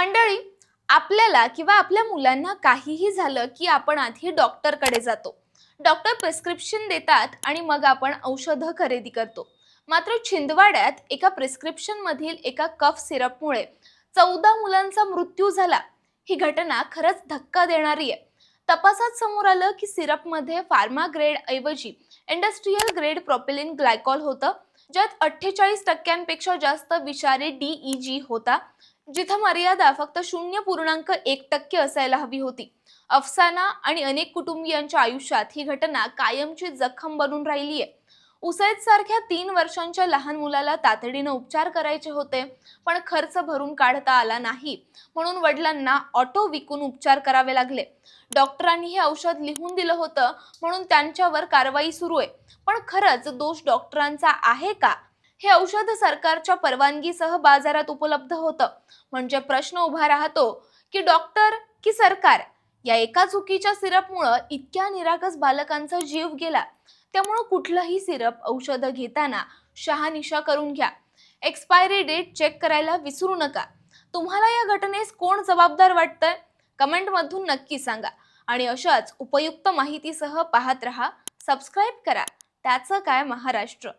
मंडळी, आपल्याला किंवा आपल्या मुलांना काहीही झालं की आपण आधी डॉक्टरकडे जातो. डॉक्टर प्रिस्क्रिप्शन देतात आणि मग आपण औषधं खरेदी करतो. मात्र छिंदवाड्यात एका प्रिस्क्रिप्शन मधील एका कफ सिरपमुळे 14 मुलांचा मृत्यू झाला. ही घटना खरंच धक्का देणारी आहे. तपासात समोर आलं की सिरपमध्ये फार्मा ग्रेड ऐवजी इंडस्ट्रियल ग्रेड प्रोपिलिन ग्लायकॉल होतं, ज्यात 48% जास्त विषारी DEG होता, जिथं मर्यादा फक्त 0.1% असायला हवी होती. अफसाना आणि अनेक कुटुंबियांच्या आयुष्यात ही घटना कायमची जखम बनून राहिली आहे. उसैद सारख्या 3 वर्षांच्या लहान मुलाला तातडीनं उपचार करायचे होते, पण खर्च भरून काढता आला नाही, म्हणून वडिलांना ऑटो विकून उपचार करावे लागले. डॉक्टरांनी हे औषध लिहून दिलं होतं म्हणून त्यांच्यावर कारवाई सुरू आहे. पण खरंच दोष डॉक्टरांचा आहे का? हे औषध सरकारच्या परवानगीसह बाजारात उपलब्ध होतं. म्हणजे प्रश्न उभा राहतो की डॉक्टर की सरकार? या एका चुकीच्या सिरपमुळे इतक्या निरागस बालकांचा जीव गेला. त्यामुळे कुठलंही सिरप औषध घेताना शहानिशा करून घ्या. एक्सपायरी डेट चेक करायला विसरू नका. तुम्हाला या घटनेस कोण जबाबदार वाटतंय? कमेंटमधून नक्की सांगा. आणि अशाच उपयुक्त माहितीसह पाहत रहा. सबस्क्राईब करा. त्याचं काय महाराष्ट्र.